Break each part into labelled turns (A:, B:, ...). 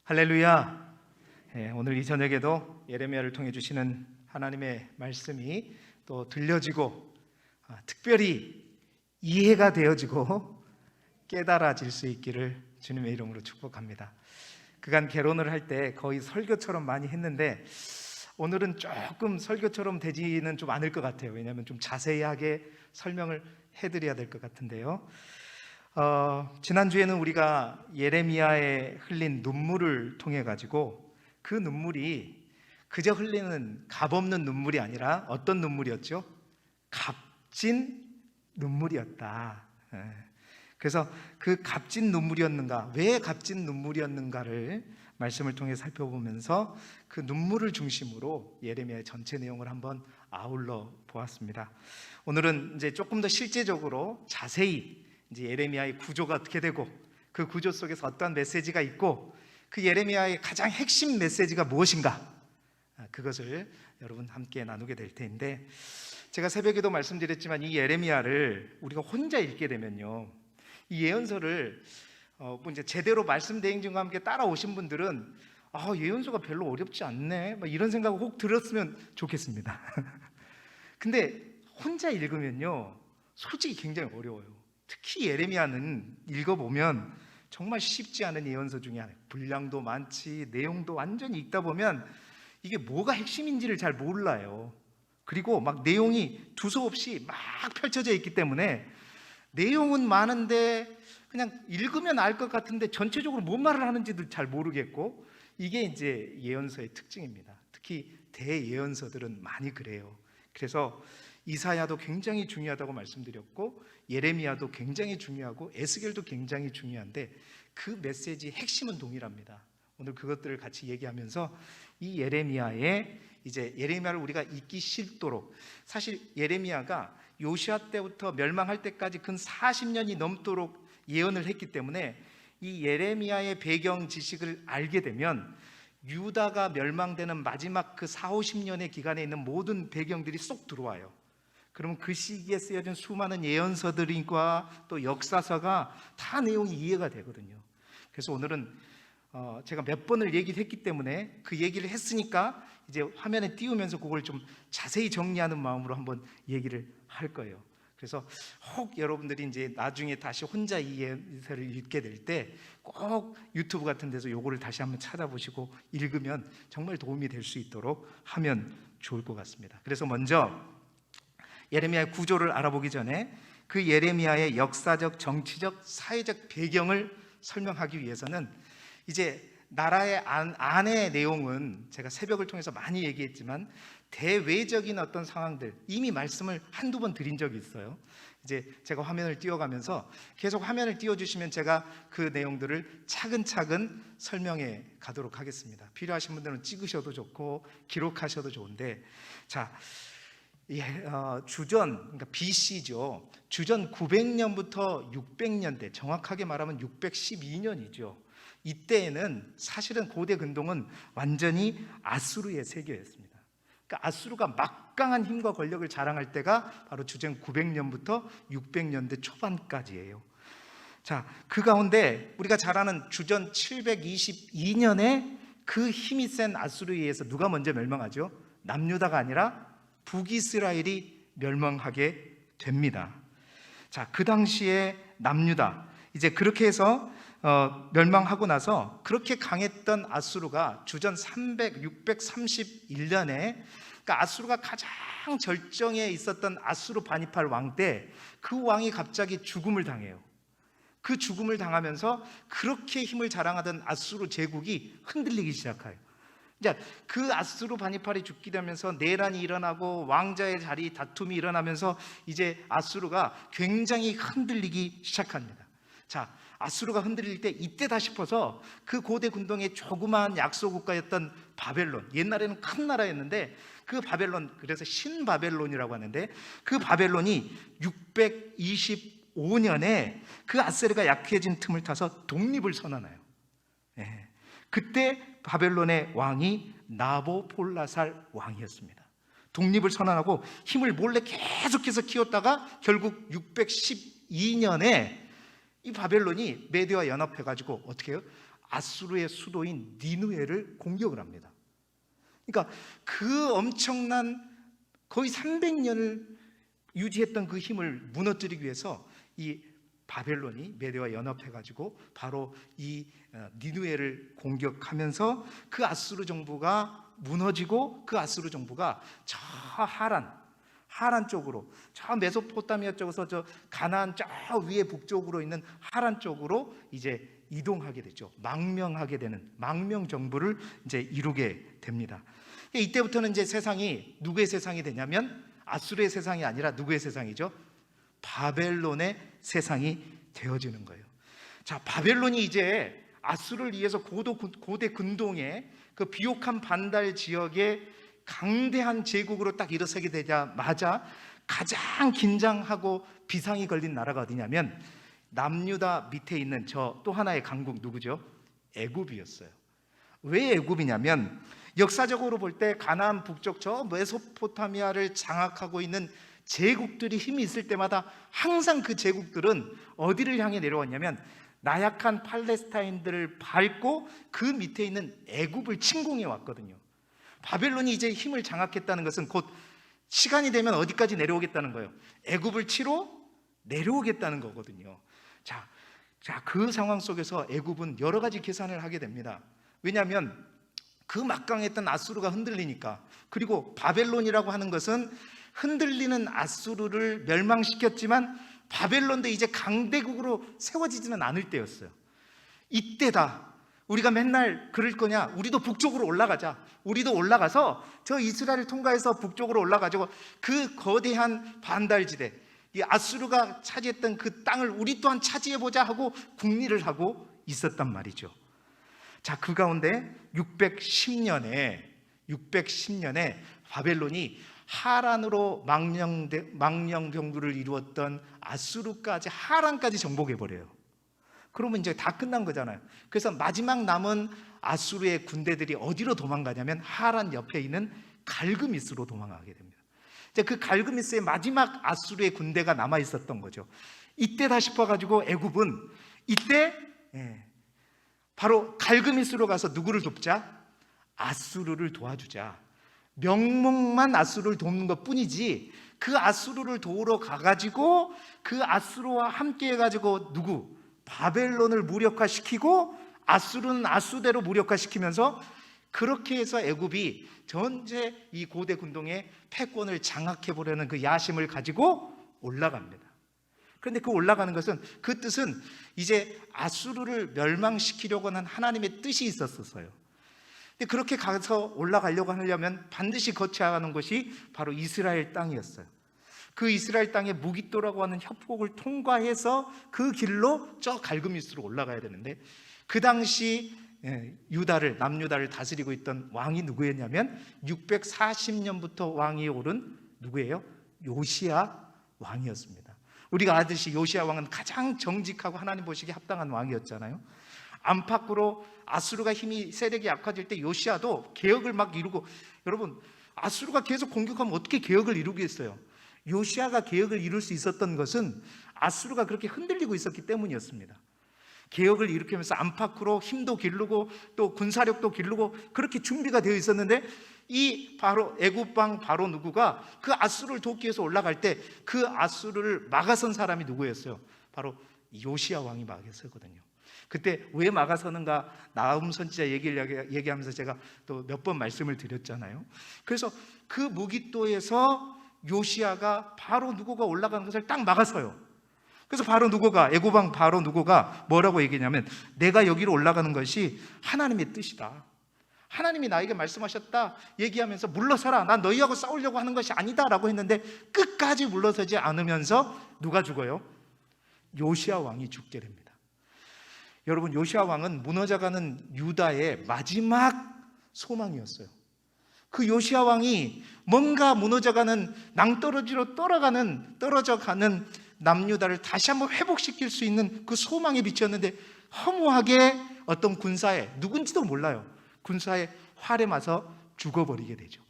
A: 할렐루야. 오늘 이 저녁에도 예레미야를 통해 주시는 하나님의 말씀이 또 들려지고 특별히 이해가 되어지고 깨달아질 수 있기를 주님의 이름으로 축복합니다. 그간 개론을 할 때 거의 설교처럼 많이 했는데 오늘은 조금 설교처럼 되지는 좀 않을 것 같아요. 왜냐하면 좀 자세하게 설명을 해드려야 될 것 같은데요. 지난주에는 우리가 예레미야에 흘린 눈물을 통해 가지고 그 눈물이 그저 흘리는 값없는 눈물이 아니라 어떤 눈물이었죠? 값진 눈물이었다. 그래서 그 값진 눈물이었는가, 왜 값진 눈물이었는가를 말씀을 통해 살펴보면서 그 눈물을 중심으로 예레미야의 전체 내용을 한번 아울러 보았습니다. 오늘은 이제 조금 더 실제적으로 자세히 이제 예레미야의 구조가 어떻게 되고 그 구조 속에서 어떠한 메시지가 있고 그 예레미야의 가장 핵심 메시지가 무엇인가, 그것을 여러분 함께 나누게 될 텐데, 제가 새벽에도 말씀드렸지만 이 예레미야를 우리가 혼자 읽게 되면요, 이 예언서를 이제 제대로 말씀 대행진과 함께 따라오신 분들은 예언서가 별로 어렵지 않네, 이런 생각을 혹 들었으면 좋겠습니다. 근데 혼자 읽으면요 솔직히 굉장히 어려워요. 특히 예레미야는 읽어보면 정말 쉽지 않은 예언서 중에 하나, 분량도 많지, 내용도 완전히 읽다 보면 이게 뭐가 핵심인지를 잘 몰라요. 그리고 막 내용이 두서없이 막 펼쳐져 있기 때문에 내용은 많은데 그냥 읽으면 알 것 같은데 전체적으로 뭔 말을 하는지도 잘 모르겠고, 이게 이제 예언서의 특징입니다. 특히 대예언서들은 많이 그래요. 그래서 이사야도 굉장히 중요하다고 말씀드렸고, 예레미야도 굉장히 중요하고, 에스겔도 굉장히 중요한데 그 메시지의 핵심은 동일합니다. 오늘 그것들을 같이 얘기하면서 이 예레미야의 이제 예레미야를 우리가 읽기 싫도록, 사실 예레미야가 요시아 때부터 멸망할 때까지 근 40년이 넘도록 예언을 했기 때문에 이 예레미야의 배경 지식을 알게 되면 유다가 멸망되는 마지막 그 40-50년의 기간에 있는 모든 배경들이 쏙 들어와요. 그러면 그 시기에 쓰여진 수많은 예언서들과 또 역사서가 다 내용이 이해가 되거든요. 그래서 오늘은 제가 몇 번을 얘기를 했기 때문에 그 얘기를 했으니까 이제 화면에 띄우면서 그걸 좀 자세히 정리하는 마음으로 한번 얘기를 할 거예요. 그래서 혹 여러분들이 이제 나중에 다시 혼자 이 예언서를 읽게 될 때 꼭 유튜브 같은 데서 요거를 다시 한번 찾아보시고 읽으면 정말 도움이 될 수 있도록 하면 좋을 것 같습니다. 그래서 먼저 예레미야의 구조를 알아보기 전에 그 예레미야의 역사적, 정치적, 사회적 배경을 설명하기 위해서는 이제 나라의 안의 내용은 제가 새벽을 통해서 많이 얘기했지만 대외적인 어떤 상황들 이미 말씀을 한두 번 드린 적이 있어요. 이제 제가 화면을 띄워가면서 계속 화면을 띄워주시면 제가 그 내용들을 차근차근 설명해 가도록 하겠습니다. 필요하신 분들은 찍으셔도 좋고 기록하셔도 좋은데, 자, 주전, 그러니까 BC죠. 주전 900년부터 600년대, 정확하게 말하면 612년이죠. 이때에는 사실은 고대 근동은 완전히 아수르의 세계였습니다. 그러니까 아수르가 막강한 힘과 권력을 자랑할 때가 바로 주전 900년부터 600년대 초반까지예요. 자, 그 가운데 우리가 잘 아는 주전 722년에 그 힘이 센 아수르에 의해서 누가 먼저 멸망하죠? 남유다가 아니라 북이스라엘이 멸망하게 됩니다. 자, 그 당시에 남유다, 이제 그렇게 해서 멸망하고 나서 그렇게 강했던 아수르가 주전 631년에, 그러니까 아수르가 가장 절정에 있었던 아수르 바니팔 왕 때 그 왕이 갑자기 죽음을 당해요. 그 죽음을 당하면서 그렇게 힘을 자랑하던 아수르 제국이 흔들리기 시작해요. 이제 그 아수르 바니팔이 죽게 되면서 내란이 일어나고 왕자의 자리 다툼이 일어나면서 이제 아수르가 굉장히 흔들리기 시작합니다. 자, 아수르가 흔들릴 때 이때다 싶어서 그 고대 군동의 조그마한 약소국가였던 바벨론, 옛날에는 큰 나라였는데 그 바벨론, 그래서 신바벨론이라고 하는데 그 바벨론이 625년에 그 아수르가 약해진 틈을 타서 독립을 선언해요. 그때 바벨론의 왕이 나보폴라살 왕이었습니다. 독립을 선언하고 힘을 몰래 계속해서 키웠다가 결국 612년에 이 바벨론이 메대와 연합해가지고 어떻게 해요? 아수르의 수도인 니느웨를 공격을 합니다. 그러니까 그 엄청난 거의 300년을 유지했던 그 힘을 무너뜨리기 위해서 이 바벨론이 메대와 연합해가지고 바로 이 니느웨를 공격하면서 그 아수르 정부가 무너지고, 그 아수르 정부가 저 하란 쪽으로, 저 메소포타미아 쪽에서 저 가나안 저 위에 북쪽으로 있는 하란 쪽으로 이제 이동하게 되죠. 망명하게 되는 망명 정부를 이제 이루게 됩니다. 이때부터는 이제 세상이 누구의 세상이 되냐면 아수르의 세상이 아니라 누구의 세상이죠? 바벨론의 세상이 되어지는 거예요. 자, 바벨론이 이제 아수르를 위해서 고대 근동의 그 비옥한 반달 지역에 강대한 제국으로 딱 일어서게 되자마자 가장 긴장하고 비상이 걸린 나라가 어디냐면 남유다 밑에 있는 저 또 하나의 강국 누구죠? 애굽이었어요. 왜 애굽이냐면 역사적으로 볼 때 가나안 북쪽 저 메소포타미아를 장악하고 있는 제국들이 힘이 있을 때마다 항상 그 제국들은 어디를 향해 내려왔냐면 나약한 팔레스타인들을 밟고 그 밑에 있는 애굽을 침공해 왔거든요. 바벨론이 이제 힘을 장악했다는 것은 곧 시간이 되면 어디까지 내려오겠다는 거예요? 애굽을 치러 내려오겠다는 거거든요. 자, 그 상황 속에서 애굽은 여러 가지 계산을 하게 됩니다. 왜냐하면 그 막강했던 아수르가 흔들리니까. 그리고 바벨론이라고 하는 것은 흔들리는 아수르를 멸망시켰지만 바벨론도 이제 강대국으로 세워지지는 않을 때였어요. 이때다. 우리가 맨날 그럴 거냐? 우리도 북쪽으로 올라가자. 우리도 올라가서 저 이스라엘을 통과해서 북쪽으로 올라가지고 그 거대한 반달지대, 이 아수르가 차지했던 그 땅을 우리 또한 차지해보자 하고 국리를 하고 있었단 말이죠. 자, 그 가운데 610년에 바벨론이 하란으로 망명병부를 이루었던 아수르까지 하란까지 정복해버려요. 그러면 이제 다 끝난 거잖아요. 그래서 마지막 남은 아수르의 군대들이 어디로 도망가냐면 하란 옆에 있는 갈그미스로 도망가게 됩니다. 이제 그 갈그미스의 마지막 아수르의 군대가 남아 있었던 거죠. 이때다 싶어가지고 애굽은 이때 바로 갈그미스로 가서 누구를 돕자? 아수르를 도와주자. 명목만 아수르를 돕는 것 뿐이지 그 아수르를 도우러 가가지고 그 아수르와 함께 해가지고 누구? 바벨론을 무력화시키고 아수르는 아수대로 무력화시키면서 그렇게 해서 애굽이 전체 이 고대 군동의 패권을 장악해보려는 그 야심을 가지고 올라갑니다. 그런데 그 올라가는 것은 그 뜻은 이제 아수르를 멸망시키려고 하는 하나님의 뜻이 있었어요. 근데 그렇게 가서 올라가려고 하려면 반드시 거쳐야 하는 것이 바로 이스라엘 땅이었어요. 그 이스라엘 땅의 무깃도라고 하는 협곡을 통과해서 그 길로 저 갈그미스로 올라가야 되는데 그 당시 남유다를 다스리고 있던 왕이 누구였냐면 640년부터 왕이 오른 누구예요? 요시야 왕이었습니다. 우리가 아듯이 요시야 왕은 가장 정직하고 하나님 보시기에 합당한 왕이었잖아요. 안팎으로 아수르가 힘이 세력이 약해질 때 요시야도 개혁을 막 이루고, 여러분 아수르가 계속 공격하면 어떻게 개혁을 이루겠어요? 요시야가 개혁을 이룰 수 있었던 것은 아수르가 그렇게 흔들리고 있었기 때문이었습니다. 개혁을 일으키면서 안팎으로 힘도 기르고 또 군사력도 기르고 그렇게 준비가 되어 있었는데 이 바로 애굽왕 바로 누구가 그 아수르를 돕기 위해서 올라갈 때 그 아수르를 막아선 사람이 누구였어요? 바로 요시야 왕이 막아서거든요. 그때 왜 막아서는가 나훔 선지자 얘기하면서 제가 또 몇 번 말씀을 드렸잖아요. 그래서 그 무깃도에서 요시야가 바로 누구가 올라가는 것을 딱 막아서요. 그래서 바로 누구가 애굽왕 바로 누구가 뭐라고 얘기냐면 내가 여기로 올라가는 것이 하나님의 뜻이다. 하나님이 나에게 말씀하셨다 얘기하면서 물러서라. 난 너희하고 싸우려고 하는 것이 아니다 라고 했는데 끝까지 물러서지 않으면서 누가 죽어요? 요시야 왕이 죽게 됩니다. 여러분 요시야 왕은 무너져가는 유다의 마지막 소망이었어요. 그 요시야 왕이 뭔가 무너져가는 낭떠러지로 떨어져가는 남유다를 다시 한번 회복시킬 수 있는 그 소망의 빛이었는데 허무하게 어떤 군사에 누군지도 몰라요. 군사의 활에 맞아 죽어버리게 되죠.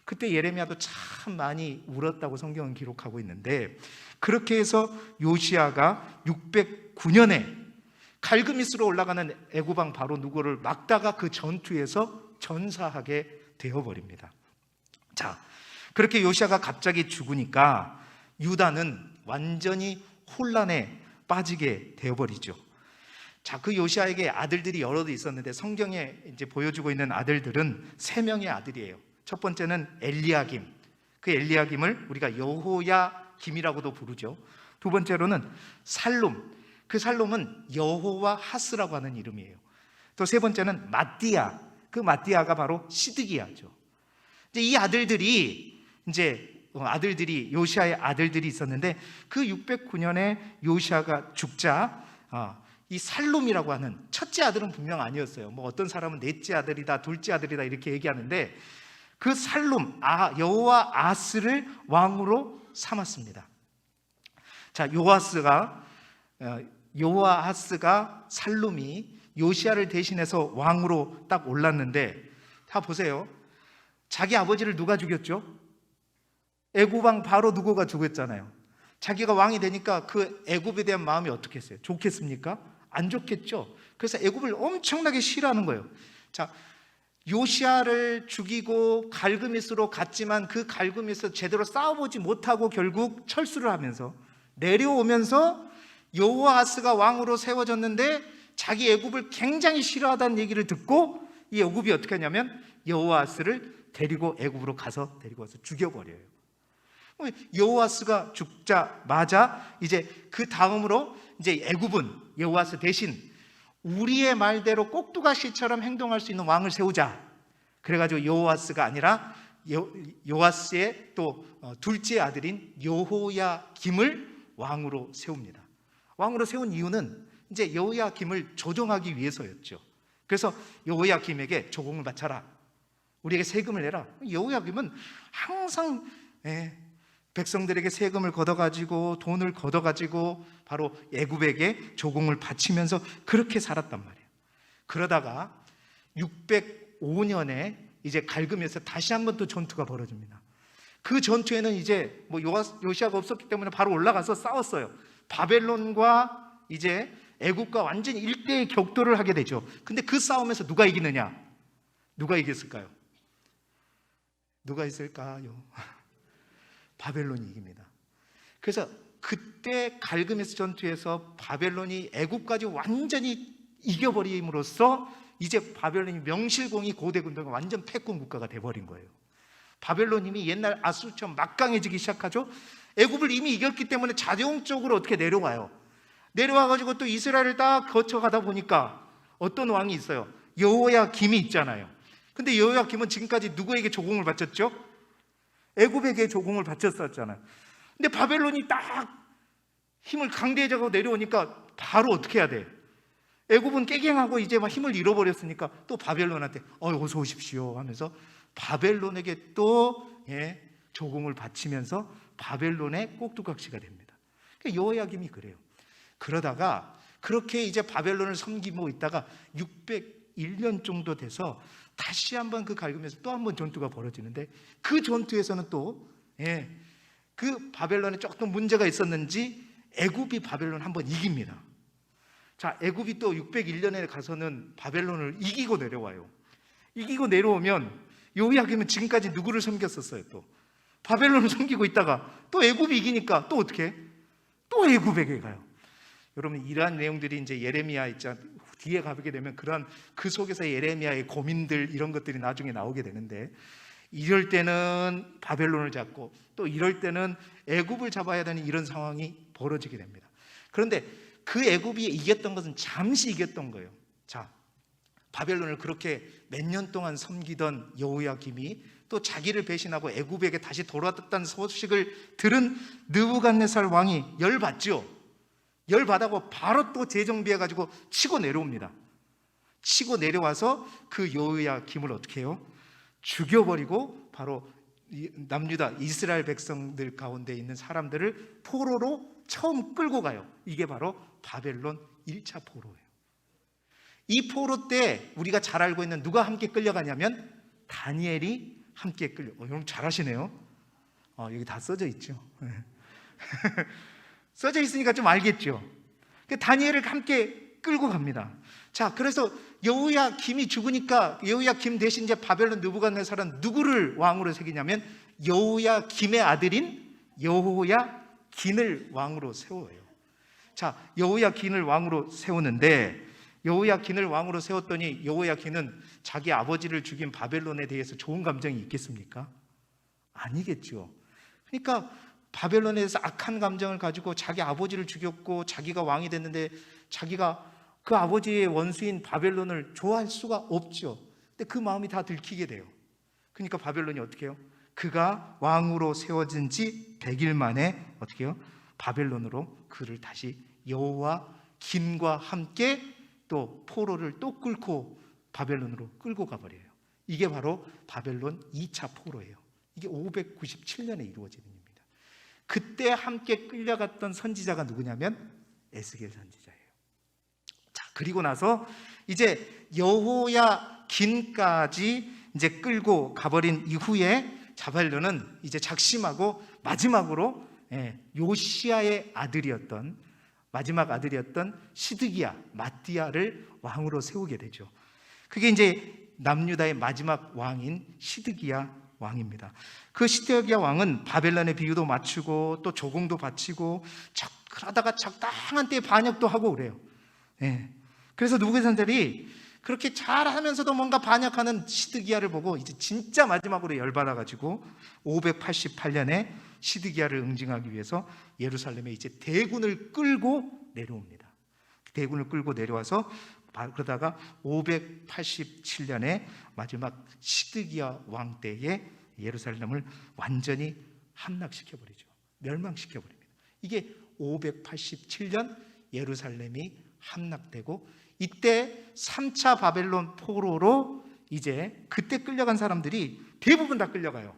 A: 그때 예레미야도 참 많이 울었다고 성경은 기록하고 있는데 그렇게 해서 요시야가 609년에 갈그미스로 올라가는 애굽왕 바로 누구를 막다가 그 전투에서 전사하게 되어버립니다. 자, 그렇게 요시아가 갑자기 죽으니까 유다는 완전히 혼란에 빠지게 되어버리죠. 자, 그 요시아에게 아들들이 여럿 있었는데 성경에 이제 보여주고 있는 아들들은 3명의 아들이에요. 첫 번째는 엘리야김. 그 엘리야김을 우리가 여호야김이라고도 부르죠. 두 번째로는 살룸. 그 살룸은 여호와 하스라고 하는 이름이에요. 또 세 번째는 마띠아. 그 마띠아가 바로 시드기야죠. 이제 이 아들들이 요시아의 아들들이 있었는데 그 609년에 요시아가 죽자 이 살룸이라고 하는 첫째 아들은 분명 아니었어요. 뭐 어떤 사람은 넷째 아들이다, 둘째 아들이다 이렇게 얘기하는데 그 살룸, 여호와 아스를 왕으로 삼았습니다. 자, 요아하스가 살룸이 요시아를 대신해서 왕으로 딱 올랐는데, 다 보세요. 자기 아버지를 누가 죽였죠? 애굽왕 바로 누구가 죽였잖아요. 자기가 왕이 되니까 그 애굽에 대한 마음이 어떻겠어요? 좋겠습니까? 안 좋겠죠. 그래서 애굽을 엄청나게 싫어하는 거예요. 자, 요시아를 죽이고 갈그미스로 갔지만 그 갈그미스 제대로 싸워보지 못하고 결국 철수를 하면서 내려오면서 여호아하스가 왕으로 세워졌는데 자기 애굽을 굉장히 싫어하다는 얘기를 듣고 이 애굽이 어떻게 하냐면 여호아하스를 데리고 애굽으로 가서 데리고 와서 죽여버려요. 여호아스가 죽자마자 이제 그 다음으로 이제 애굽은 여호아스 대신 우리의 말대로 꼭두가시처럼 행동할 수 있는 왕을 세우자. 그래가지고 여호아스가 아니라 요아스의 또 둘째 아들인 여호야김을 왕으로 세웁니다. 왕으로 세운 이유는 이제 여호야김을 조정하기 위해서였죠. 그래서 여호야김에게 조공을 바쳐라. 우리에게 세금을 내라. 여호야김은 항상 백성들에게 세금을 걷어가지고 돈을 걷어가지고 바로 애굽에게 조공을 바치면서 그렇게 살았단 말이에요. 그러다가 605년에 이제 갈그미에서 다시 한 번 또 전투가 벌어집니다. 그 전투에는 이제 뭐 요시아가 없었기 때문에 바로 올라가서 싸웠어요. 바벨론과 이제 애굽과 완전히 일대의 격돌을 하게 되죠. 근데 그 싸움에서 누가 이기느냐? 누가 이겼을까요? 누가 있을까요? 바벨론이 이깁니다. 그래서 그때 갈그메스 전투에서 바벨론이 애굽까지 완전히 이겨버림으로써 이제 바벨론이 명실공히 고대 군대가 완전 패권 국가가 돼버린 거예요. 바벨론 힘이 옛날 아수르처럼 막강해지기 시작하죠. 애굽을 이미 이겼기 때문에 자동적으로 어떻게 내려와요. 내려와가지고 또 이스라엘을 딱 거쳐가다 보니까 어떤 왕이 있어요. 여호야김이 있잖아요. 근데 여호야김은 지금까지 누구에게 조공을 바쳤죠? 애굽에게 조공을 바쳤었잖아요. 근데 바벨론이 딱 힘을 강대해져서 내려오니까 바로 어떻게 해야 돼? 애굽은 깨갱하고 이제 막 힘을 잃어버렸으니까 또 바벨론한테 어서 오십시오 하면서 바벨론에게 또 조공을 바치면서 바벨론의 꼭두각시가 됩니다. 여호야김이 그래요. 그러다가 그렇게 이제 바벨론을 섬기고 있다가 601년 정도 돼서 다시 한번 그 갈굼에서 또 한 번 전투가 벌어지는데 그 전투에서는 또 그 바벨론에 조금 문제가 있었는지 애굽이 바벨론 한번 이깁니다. 자, 애굽이 또 601년에 가서는 바벨론을 이기고 내려와요. 이기고 내려오면 여호야김은 지금까지 누구를 섬겼었어요? 또 바벨론을 섬기고 있다가 또 애굽이 이기니까 또 어떻게 해? 또 애굽에게 가요. 여러분, 이러한 내용들이 이제 예레미야 있잖아요. 뒤에 가게 되면 그런 그 속에서 예레미야의 고민들 이런 것들이 나중에 나오게 되는데, 이럴 때는 바벨론을 잡고 또 이럴 때는 애굽을 잡아야 되는 이런 상황이 벌어지게 됩니다. 그런데 그 애굽이 이겼던 것은 잠시 이겼던 거예요. 자, 바벨론을 그렇게 몇 년 동안 섬기던 여호야김이 또 자기를 배신하고 애굽에게 다시 돌아왔다는 소식을 들은 느부갓네살 왕이 열받죠. 열받아고 바로 또 재정비해가지고 치고 내려옵니다. 치고 내려와서 그 여호야김을 어떻게 해요? 죽여버리고 바로 남유다 이스라엘 백성들 가운데 있는 사람들을 포로로 처음 끌고 가요. 이게 바로 바벨론 1차 포로예요. 이 포로 때 우리가 잘 알고 있는 누가 함께 끌려가냐면 다니엘이 함께 여러분 잘하시네요. 여기 다 써져 있죠. 써져 있으니까 좀 알겠죠. 다니엘을 함께 끌고 갑니다. 자, 그래서 여호야김이 죽으니까 여호야김 대신 이제 바벨론 느부갓네살은 누구를 왕으로 새기냐면 여호야김의 아들인 여호야긴을 왕으로 세워요. 자, 여호야긴을 왕으로 세우는데, 여호야긴을 왕으로 세웠더니 여호야긴은 자기 아버지를 죽인 바벨론에 대해서 좋은 감정이 있겠습니까? 아니겠죠. 그러니까 바벨론에 대해서 악한 감정을 가지고 자기 아버지를 죽였고 자기가 왕이 됐는데 자기가 그 아버지의 원수인 바벨론을 좋아할 수가 없죠. 근데 그 마음이 다 들키게 돼요. 그러니까 바벨론이 어떻게 해요? 그가 왕으로 세워진 지 100일 만에 어떻게 해요? 바벨론으로 그를 다시 여호야김과 함께 또 포로를 또 끌고 바벨론으로 끌고 가버려요. 이게 바로 바벨론 2차 포로예요. 이게 597년에 이루어지는 일입니다. 그때 함께 끌려갔던 선지자가 누구냐면 에스겔 선지자예요. 자, 그리고 나서 이제 여호야긴까지 이제 끌고 가버린 이후에 바벨론은 이제 작심하고 마지막으로 요시야의 아들이었던, 마지막 아들이었던 시드기야, 마띠아를 왕으로 세우게 되죠. 그게 이제 남유다의 마지막 왕인 시드기야 왕입니다. 그 시드기야 왕은 바벨론의 비유도 맞추고 또 조공도 바치고 그러다가 적당한 때에 반역도 하고 그래요. 그래서 느부갓네살이 그렇게 잘하면서도 뭔가 반역하는 시드기야를 보고 이제 진짜 마지막으로 열받아가지고 588년에 시드기야를 응징하기 위해서 예루살렘에 이제 대군을 끌고 내려옵니다. 대군을 끌고 내려와서 그러다가 587년에 마지막 시드기야 왕 때에 예루살렘을 완전히 함락시켜버리죠. 멸망시켜버립니다. 이게 587년 예루살렘이 함락되고, 이때 3차 바벨론 포로로 이제 그때 끌려간 사람들이 대부분 다 끌려가요.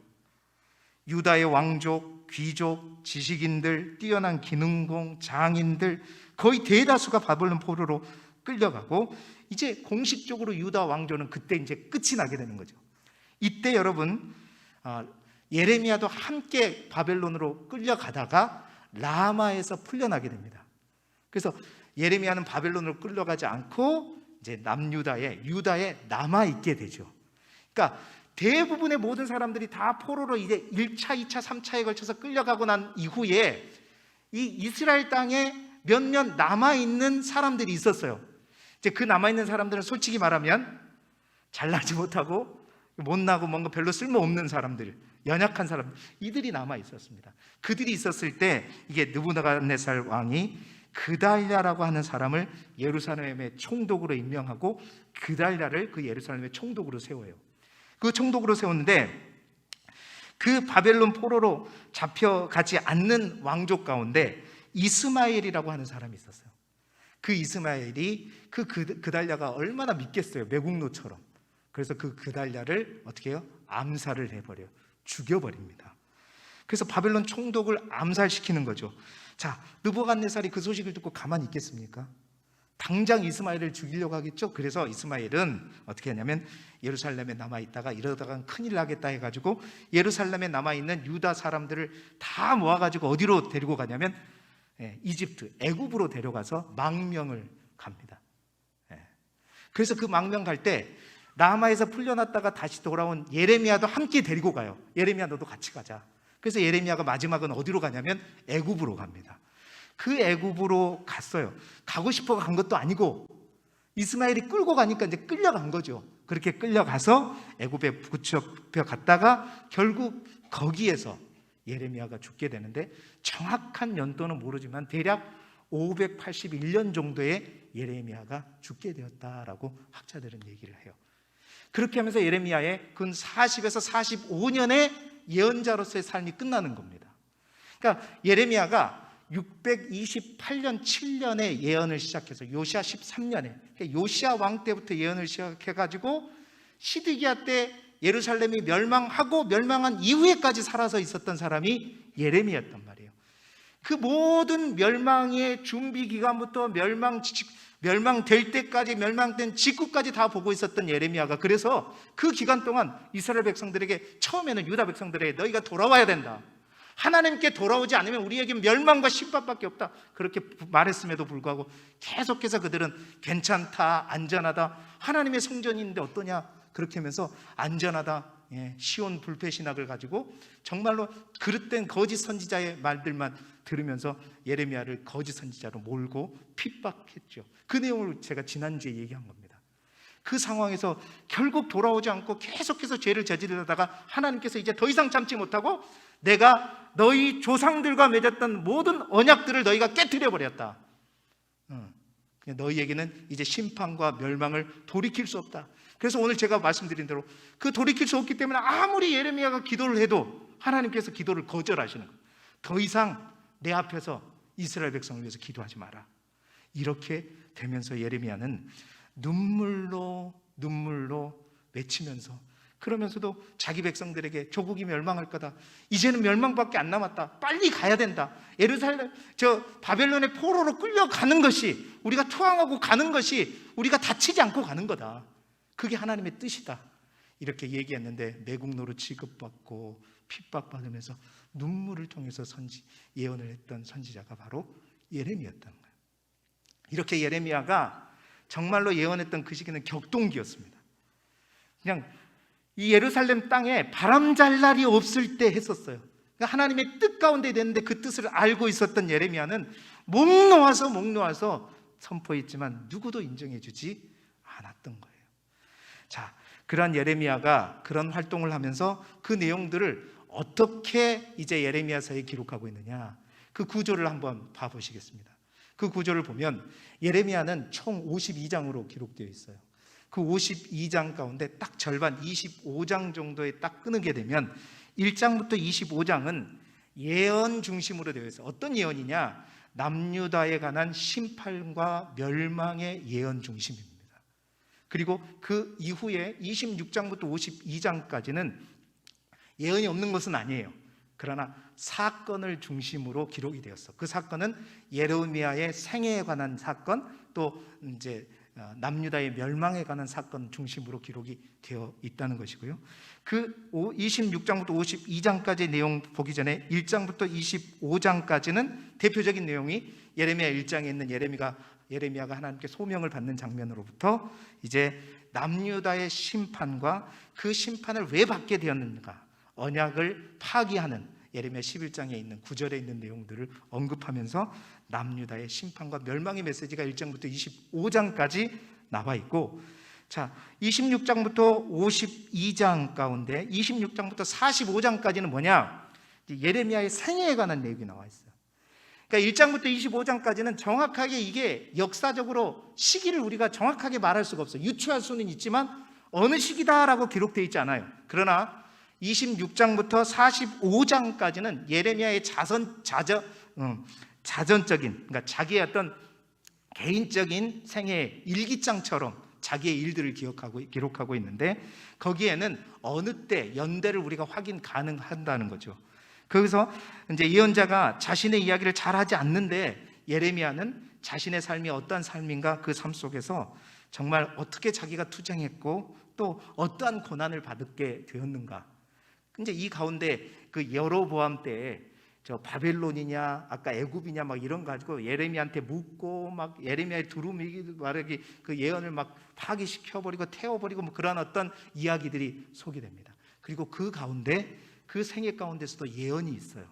A: 유다의 왕족, 귀족, 지식인들, 뛰어난 기능공, 장인들 거의 대다수가 바벨론 포로로 끌려가고, 이제 공식적으로 유다 왕조는 그때 이제 끝이 나게 되는 거죠. 이때 여러분, 예레미야도 함께 바벨론으로 끌려가다가 라마에서 풀려나게 됩니다. 그래서 예레미야는 바벨론으로 끌려가지 않고 이제 유다에 남아 있게 되죠. 그러니까 대부분의 모든 사람들이 다 포로로 이제 1차, 2차, 3차에 걸쳐서 끌려가고 난 이후에 이 이스라엘 땅에 몇몇 남아 있는 사람들이 있었어요. 이제 그 남아 있는 사람들은 솔직히 말하면 잘나지 못하고 못나고 뭔가 별로 쓸모없는 사람들, 연약한 사람들, 이들이 남아 있었습니다. 그들이 있었을 때 이게 느부갓네살 왕이 그달랴라고 하는 사람을 예루살렘의 총독으로 임명하고 그달랴를 그 예루살렘의 총독으로 세워요. 그 총독으로 세웠는데 그 바벨론 포로로 잡혀가지 않는 왕족 가운데 이스마엘이라고 하는 사람이 있었어요. 그 이스마엘이 그달랴가 얼마나 믿겠어요, 매국노처럼. 그래서 그 그달랴를 어떻게 해요? 암살을 해버려요. 죽여버립니다. 그래서 바벨론 총독을 암살시키는 거죠. 자, 느부갓네살이 그 소식을 듣고 가만히 있겠습니까? 당장 이스마엘을 죽이려고 하겠죠. 그래서 이스마엘은 어떻게 하냐면 예루살렘에 남아있다가 이러다가 큰일 나겠다 해가지고 예루살렘에 남아있는 유다 사람들을 다 모아가지고 어디로 데리고 가냐면 이집트, 애굽으로 데려가서 망명을 갑니다. 그래서 그 망명 갈 때 라마에서 풀려났다가 다시 돌아온 예레미야도 함께 데리고 가요. 예레미야, 너도 같이 가자. 그래서 예레미야가 마지막은 어디로 가냐면 애굽으로 갑니다. 그 애굽으로 갔어요. 가고 싶어 간 것도 아니고 이스마엘이 끌고 가니까 이제 끌려간 거죠. 그렇게 끌려가서 애굽에 붙잡혀 갔다가 결국 거기에서 예레미야가 죽게 되는데, 정확한 연도는 모르지만 대략 581년 정도에 예레미야가 죽게 되었다라고 학자들은 얘기를 해요. 그렇게 하면서 예레미야의 근 40에서 45년의 예언자로서의 삶이 끝나는 겁니다. 그러니까 예레미야가 628년 7년에 예언을 시작해서 요시야 13년에, 그러니까 요시야 왕 때부터 예언을 시작해가지고 시드기야 때 예루살렘이 멸망하고 멸망한 이후에까지 살아서 있었던 사람이 예레미야였단 말이에요. 그 모든 멸망의 준비 기간부터 멸망될 때까지, 멸망된 직후까지 다 보고 있었던 예레미야가, 그래서 그 기간 동안 이스라엘 백성들에게, 처음에는 유다 백성들에게 너희가 돌아와야 된다, 하나님께 돌아오지 않으면 우리에게 멸망과 심판밖에 없다. 그렇게 말했음에도 불구하고 계속해서 그들은 괜찮다, 안전하다, 하나님의 성전인데 어떠냐, 그렇게 하면서 안전하다, 시온 불패 신학을 가지고 정말로 그릇된 거짓 선지자의 말들만 들으면서 예레미야를 거짓 선지자로 몰고 핍박했죠. 그 내용을 제가 지난주에 얘기한 겁니다. 그 상황에서 결국 돌아오지 않고 계속해서 죄를 저지르다가 하나님께서 이제 더 이상 참지 못하고 내가 너희 조상들과 맺었던 모든 언약들을 너희가 깨트려 버렸다. 너희에게는 이제 심판과 멸망을 돌이킬 수 없다. 그래서 오늘 제가 말씀드린 대로 그 돌이킬 수 없기 때문에 아무리 예레미야가 기도를 해도 하나님께서 기도를 거절하시는 거예요. 더 이상 내 앞에서 이스라엘 백성을 위해서 기도하지 마라. 이렇게 되면서 예레미야는 눈물로 외치면서, 그러면서도 자기 백성들에게 조국이 멸망할 거다, 이제는 멸망밖에 안 남았다, 빨리 가야 된다, 예루살렘 바벨론의 포로로 끌려가는 것이, 우리가 투항하고 가는 것이 우리가 다치지 않고 가는 거다, 그게 하나님의 뜻이다, 이렇게 얘기했는데 매국노로 취급받고 핍박받으면서 눈물을 통해서 예언을 했던 선지자가 바로 예레미야였다는 거예요. 이렇게 예레미야가 정말로 예언했던 그 시기는 격동기였습니다. 그냥 이 예루살렘 땅에 바람 잘 날이 없을 때 했었어요. 그러니까 하나님의 뜻 가운데 됐는데 그 뜻을 알고 있었던 예레미야는 목 놓아서 선포했지만 누구도 인정해 주지 않았던 거예요. 자, 그러한 예레미야가 그런 활동을 하면서 그 내용들을 어떻게 이제 예레미야서에 기록하고 있느냐, 그 구조를 한번 봐보시겠습니다. 그 구조를 보면 예레미야는 총 52장으로 기록되어 있어요. 그 52장 가운데 딱 절반 25장 정도에 딱 끊게 되면 1장부터 25장은 예언 중심으로 되어 있어요. 어떤 예언이냐? 남유다에 관한 심판과 멸망의 예언 중심입니다. 그리고 그 이후에 26장부터 52장까지는 예언이 없는 것은 아니에요. 그러나 사건을 중심으로 기록이 되었어. 그 사건은 예레미야의 생애에 관한 사건, 또 이제 남유다의 멸망에 관한 사건 중심으로 기록이 되어 있다는 것이고요. 그 26장부터 52장까지 내용 보기 전에 1장부터 25장까지는 대표적인 내용이 예레미야 1장에 있는 예레미야가 하나님께 소명을 받는 장면으로부터 이제 남유다의 심판과 그 심판을 왜 받게 되었는가, 언약을 파기하는 예레미야 11장에 있는 9절에 있는 내용들을 언급하면서 남유다의 심판과 멸망의 메시지가 1장부터 25장까지 나와 있고, 자, 26장부터 52장 가운데 26장부터 45장까지는 뭐냐? 예레미야의 생애에 관한 내용이 나와 있어요. 그러니까 1장부터 25장까지는 정확하게 이게 역사적으로 시기를 우리가 정확하게 말할 수가 없어요. 유추할 수는 있지만 어느 시기다라고 기록되어 있지 않아요. 그러나 26장부터 45장까지는 예레미야의 자전적인, 그러니까 자기의 어떤 개인적인 생애의 일기장처럼 자기의 일들을 기록하고 있는데, 거기에는 어느 때 연대를 우리가 확인 가능한다는 거죠. 거기서 이제 예언자가 자신의 이야기를 잘하지 않는데 예레미야는 자신의 삶이 어떠한 삶인가, 그 삶 속에서 정말 어떻게 자기가 투쟁했고 또 어떠한 고난을 받게 되었는가. 근데 이 가운데 그 여로보암 때에 저 바벨론이냐 아까 애굽이냐 막 이런 가지고 예레미야한테 묻고 막 예레미야의 두루미 말하기 그 예언을 막 파기시켜버리고 태워버리고 뭐 그런 어떤 이야기들이 소개됩니다. 그리고 그 가운데 그 생애 가운데서도 예언이 있어요.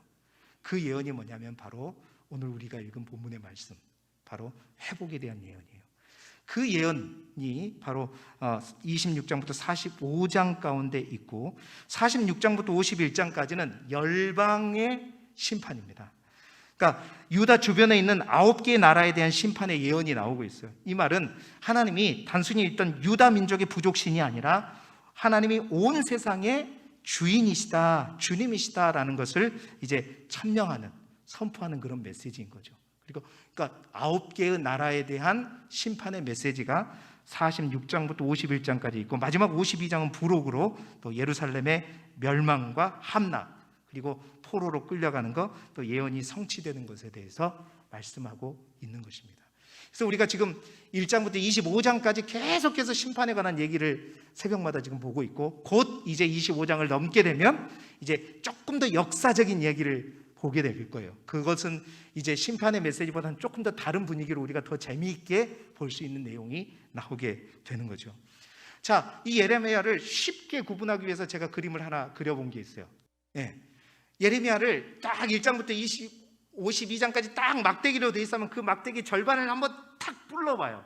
A: 그 예언이 뭐냐면 바로 오늘 우리가 읽은 본문의 말씀, 바로 회복에 대한 예언이에요. 그 예언이 바로 26장부터 45장 가운데 있고 46장부터 51장까지는 열방의 심판입니다. 그러니까 유다 주변에 있는 9개의 나라에 대한 심판의 예언이 나오고 있어요. 이 말은 하나님이 단순히 있던 유다 민족의 부족신이 아니라 하나님이 온 세상의 주인이시다, 주님이시다라는 것을 이제 천명하는, 선포하는 그런 메시지인 거죠. 그러니까 9개의 나라에 대한 심판의 메시지가 46장부터 51장까지 있고 마지막 52장은 부록으로 또 예루살렘의 멸망과 함락, 그리고 포로로 끌려가는 것, 또 예언이 성취되는 것에 대해서 말씀하고 있는 것입니다. 그래서 우리가 지금 1장부터 25장까지 계속해서 심판에 관한 얘기를 새벽마다 지금 보고 있고, 곧 이제 25장을 넘게 되면 이제 조금 더 역사적인 얘기를 보게 될 거예요. 그것은 이제 심판의 메시지보다는 조금 더 다른 분위기로 우리가 더 재미있게 볼 수 있는 내용이 나오게 되는 거죠. 자, 이 예레미야를 쉽게 구분하기 위해서 제가 그림을 하나 그려본 게 있어요. 예레미야를 딱 1장부터 52장까지 딱 막대기로 돼 있으면 그 막대기 절반을 한번 탁 불러봐요.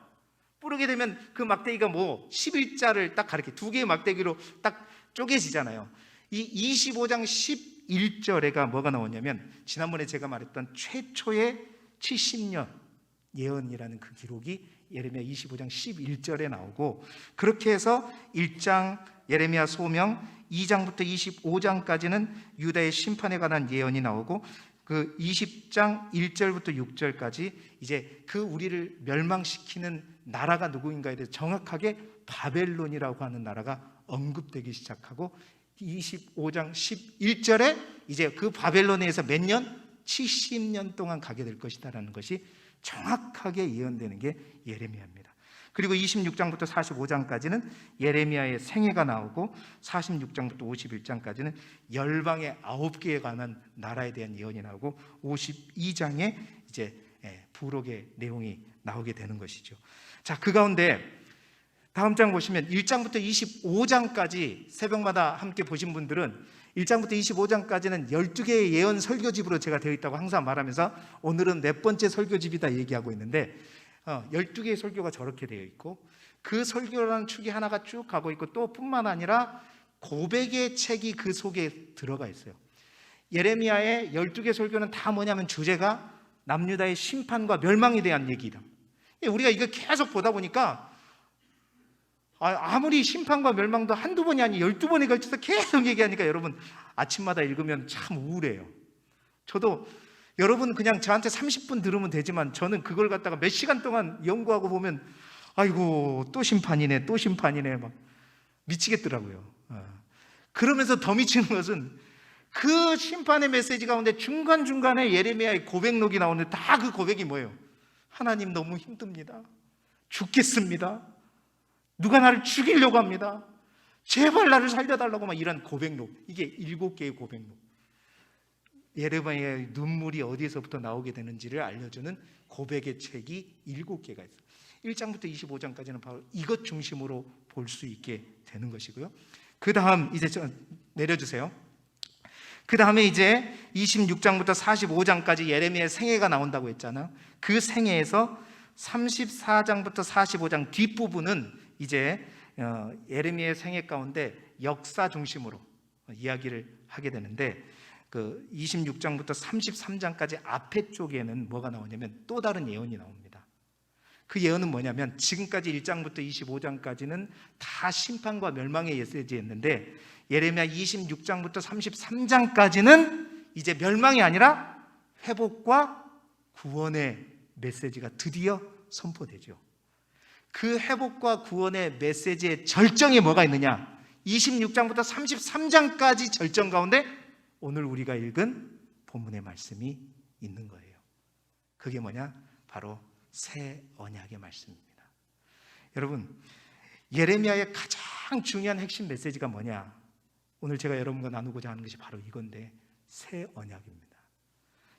A: 부르게 되면 그 막대기가 뭐 11자를 딱 가리켜, 두 개의 막대기로 딱 쪼개지잖아요. 이 25장 11절에가 뭐가 나오냐면, 지난번에 제가 말했던 최초의 70년 예언이라는 그 기록이 예레미야 25장 11절에 나오고, 그렇게 해서 1장 예레미야 소명, 2장부터 25장까지는 유다의 심판에 관한 예언이 나오고, 그 20장 1절부터 6절까지 이제 그 우리를 멸망시키는 나라가 누구인가에 대해서 정확하게 바벨론이라고 하는 나라가 언급되기 시작하고, 25장 11절에 이제 그 바벨론에서 몇 년? 70년 동안 가게 될 것이다라는 것이 정확하게 예언되는 게 예레미야입니다. 그리고 26장부터 45장까지는 예레미야의 생애가 나오고, 46장부터 51장까지는 열방의 9개에 관한 나라에 대한 예언이 나오고, 52장에 이제 부록의 내용이 나오게 되는 것이죠. 자, 그 가운데 다음 장 보시면 1장부터 25장까지 새벽마다 함께 보신 분들은 1장부터 25장까지는 12개의 예언 설교집으로 제가 되어 있다고 항상 말하면서 오늘은 몇 번째 설교집이다 얘기하고 있는데, 12개의 설교가 저렇게 되어 있고, 그 설교라는 축이 하나가 쭉 가고 있고, 또 뿐만 아니라 고백의 책이 그 속에 들어가 있어요. 예레미야의 12개 설교는 다 뭐냐면 주제가 남유다의 심판과 멸망에 대한 얘기다. 우리가 이거 계속 보다 보니까 아무리 심판과 멸망도 한두 번이 아니 12번에 걸쳐서 계속 얘기하니까 여러분 아침마다 읽으면 참 우울해요. 저도 여러분 그냥 저한테 30분 들으면 되지만 저는 그걸 갖다가 몇 시간 동안 연구하고 보면 아이고 또 심판이네 또 심판이네 막 미치겠더라고요. 그러면서 더 미치는 것은 그 심판의 메시지 가운데 중간중간에 예레미야의 고백록이 나오는데 다 그 고백이 뭐예요? 하나님 너무 힘듭니다. 죽겠습니다. 누가 나를 죽이려고 합니다. 제발 나를 살려달라고 막 이런 고백록. 이게 7개의 고백록. 예레미야의 눈물이 어디서부터 나오게 되는지를 알려주는 고백의 책이 7개가 있어요. 1장부터 25장까지는 바로 이것 중심으로 볼 수 있게 되는 것이고요. 그 다음 이제 내려주세요. 그 다음에 이제 26장부터 45장까지 예레미야의 생애가 나온다고 했잖아요. 그 생애에서 34장부터 45장 뒷부분은 이제 예레미야의 생애 가운데 역사 중심으로 이야기를 하게 되는데, 그 26장부터 33장까지 앞에 쪽에는 뭐가 나오냐면 또 다른 예언이 나옵니다. 그 예언은 뭐냐면 지금까지 1장부터 25장까지는 다 심판과 멸망의 메시지였는데 예레미야 26장부터 33장까지는 이제 멸망이 아니라 회복과 구원의 메시지가 드디어 선포되죠. 그 회복과 구원의 메시지의 절정에 뭐가 있느냐? 26장부터 33장까지 절정 가운데 오늘 우리가 읽은 본문의 말씀이 있는 거예요. 그게 뭐냐? 바로 새 언약의 말씀입니다. 여러분, 예레미야의 가장 중요한 핵심 메시지가 뭐냐? 오늘 제가 여러분과 나누고자 하는 것이 바로 이건데, 새 언약입니다.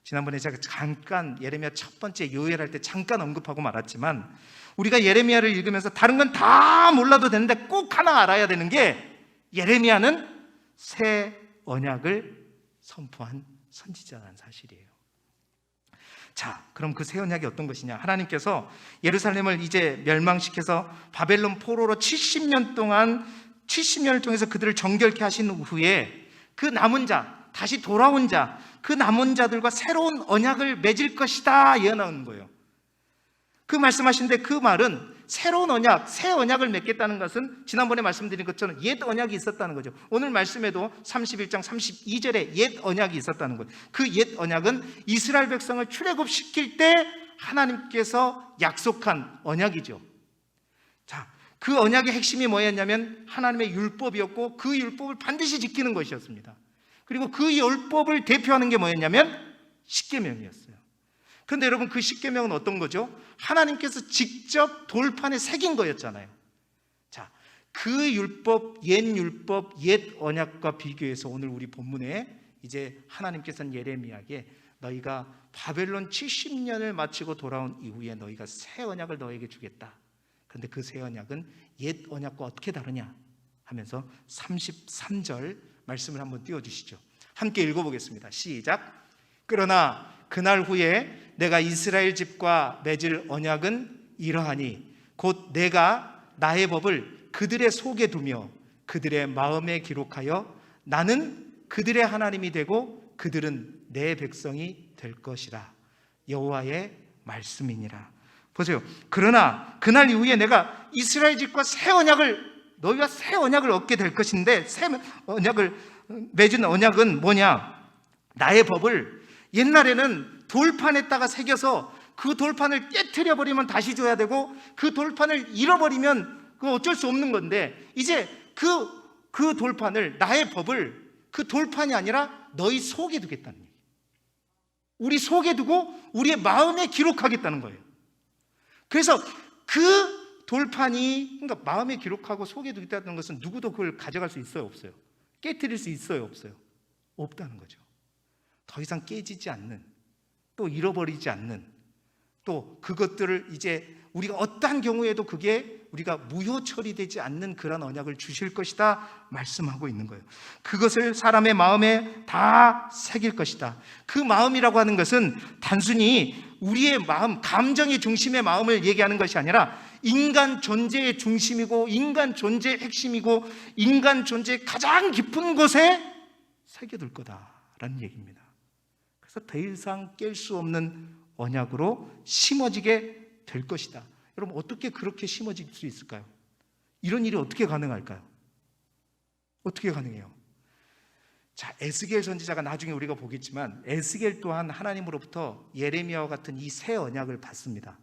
A: 지난번에 제가 잠깐 예레미야 첫 번째 요엘할 때 잠깐 언급하고 말았지만, 우리가 예레미야를 읽으면서 다른 건 다 몰라도 되는데 꼭 하나 알아야 되는 게, 예레미야는 새 언약을 선포한 선지자라는 사실이에요. 자, 그럼 그 새 언약이 어떤 것이냐? 하나님께서 예루살렘을 이제 멸망시켜서 바벨론 포로로 70년 동안 70년을 통해서 그들을 정결케 하신 후에 그 남은 자, 다시 돌아온 자, 그 남은 자들과 새로운 언약을 맺을 것이다 예언하는 거예요. 그 말씀하신데 그 말은 새로운 언약, 새 언약을 맺겠다는 것은 지난번에 말씀드린 것처럼 옛 언약이 있었다는 거죠. 오늘 말씀에도 31장 32절에 옛 언약이 있었다는 거예요. 그 옛 언약은 이스라엘 백성을 출애굽시킬 때 하나님께서 약속한 언약이죠. 자, 그 언약의 핵심이 뭐였냐면 하나님의 율법이었고, 그 율법을 반드시 지키는 것이었습니다. 그리고 그 율법을 대표하는 게 뭐였냐면 십계명이었어요. 그런데 여러분, 그 십계명은 어떤 거죠? 하나님께서 직접 돌판에 새긴 거였잖아요. 자, 그 율법, 옛 언약과 비교해서 오늘 우리 본문에 이제 하나님께서는 예레미야에게 너희가 바벨론 70년을 마치고 돌아온 이후에 너희가 새 언약을 너희에게 주겠다. 그런데 그 새 언약은 옛 언약과 어떻게 다르냐 하면서 33절 말씀을 한번 띄워주시죠. 함께 읽어보겠습니다. 시작. 그러나 그날 후에 내가 이스라엘 집과 맺을 언약은 이러하니 곧 내가 나의 법을 그들의 속에 두며 그들의 마음에 기록하여 나는 그들의 하나님이 되고 그들은 내 백성이 될 것이라. 여호와의 말씀이니라. 보세요. 그러나 그날 이후에 내가 이스라엘 집과 너희가 새 언약을 얻게 될 것인데, 새 언약을 맺은 언약은 뭐냐? 나의 법을 옛날에는 돌판에다가 새겨서 그 돌판을 깨트려 버리면 다시 줘야 되고, 그 돌판을 잃어버리면 그건 어쩔 수 없는 건데, 이제 그 돌판을, 나의 법을 그 돌판이 아니라 너희 속에 두겠다는 얘기예요. 우리 속에 두고 우리의 마음에 기록하겠다는 거예요. 그래서 그 돌판이, 그러니까 마음에 기록하고 속에 두겠다는 것은 누구도 그걸 가져갈 수 있어요, 없어요? 깨트릴 수 있어요, 없어요? 없다는 거죠. 더 이상 깨지지 않는, 또 잃어버리지 않는, 또 그것들을 이제 우리가 어떠한 경우에도 그게 우리가 무효 처리되지 않는 그런 언약을 주실 것이다 말씀하고 있는 거예요. 그것을 사람의 마음에 다 새길 것이다. 그 마음이라고 하는 것은 단순히 우리의 마음, 감정의 중심의 마음을 얘기하는 것이 아니라 인간 존재의 중심이고 인간 존재의 핵심이고 인간 존재의 가장 깊은 곳에 새겨둘 거다라는 얘기입니다. 그래서 더 이상 깰 수 없는 언약으로 심어지게 될 것이다. 여러분, 어떻게 그렇게 심어질 수 있을까요? 이런 일이 어떻게 가능할까요? 어떻게 가능해요? 자, 에스겔 선지자가 나중에 우리가 보겠지만 에스겔 또한 하나님으로부터 예레미야와 같은 이 새 언약을 받습니다.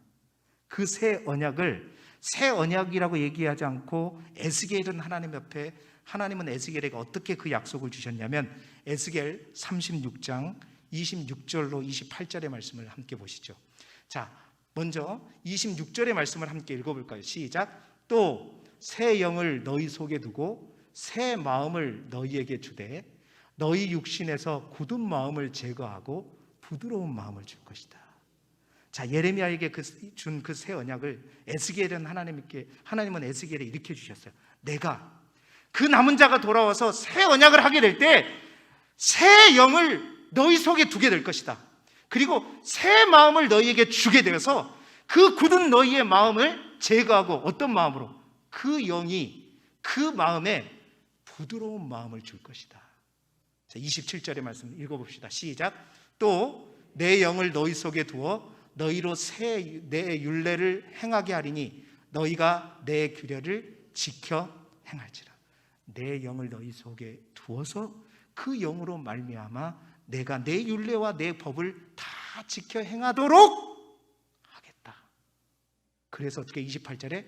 A: 그 새 언약을 새 언약이라고 얘기하지 않고 에스겔은 하나님 옆에, 하나님은 에스겔에게 어떻게 그 약속을 주셨냐면 에스겔 36장 26절로 28절의 말씀을 함께 보시죠. 자, 먼저 26절의 말씀을 함께 읽어볼까요? 시작. 또 새 영을 너희 속에 두고 새 마음을 너희에게 주되 너희 육신에서 굳은 마음을 제거하고 부드러운 마음을 줄 것이다. 자, 예레미야에게 준 그 새 언약을 하나님은 에스겔에 이렇게 주셨어요. 내가 그 남은 자가 돌아와서 새 언약을 하게 될 때 새 영을 너희 속에 두게 될 것이다. 그리고 새 마음을 너희에게 주게 되어서 그 굳은 너희의 마음을 제거하고, 어떤 마음으로? 그 영이 그 마음에 부드러운 마음을 줄 것이다. 자, 27절의 말씀 읽어봅시다. 시작. 또 내 영을 너희 속에 두어 너희로 내 율례를 행하게 하리니 너희가 내 규례를 지켜 행할지라. 내 영을 너희 속에 두어서 그 영으로 말미암아 내가 내 율례와 내 법을 다 지켜 행하도록 하겠다. 그래서 어떻게 28절에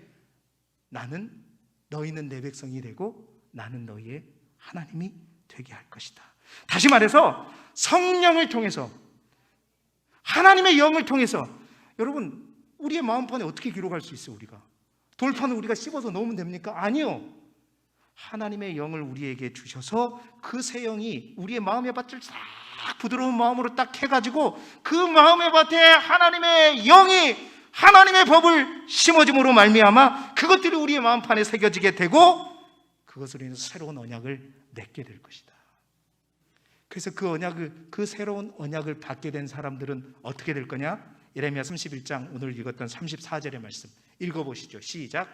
A: 너희는 내 백성이 되고 나는 너희의 하나님이 되게 할 것이다. 다시 말해서 성령을 통해서, 하나님의 영을 통해서, 여러분, 우리의 마음판에 어떻게 기록할 수 있어요? 우리가 돌판을 우리가 씹어서 넣으면 됩니까? 아니요. 하나님의 영을 우리에게 주셔서 그 새 영이 우리의 마음의 밭을 싹 부드러운 마음으로 딱 해가지고 그 마음의 밭에 하나님의 영이 하나님의 법을 심어줌으로 말미암아 그것들이 우리의 마음판에 새겨지게 되고 그것으로 인해서 새로운 언약을 맺게 될 것이다. 그래서 그 새로운 언약을 받게 된 사람들은 어떻게 될 거냐? 예레미야 31장 오늘 읽었던 34절의 말씀 읽어보시죠. 시작.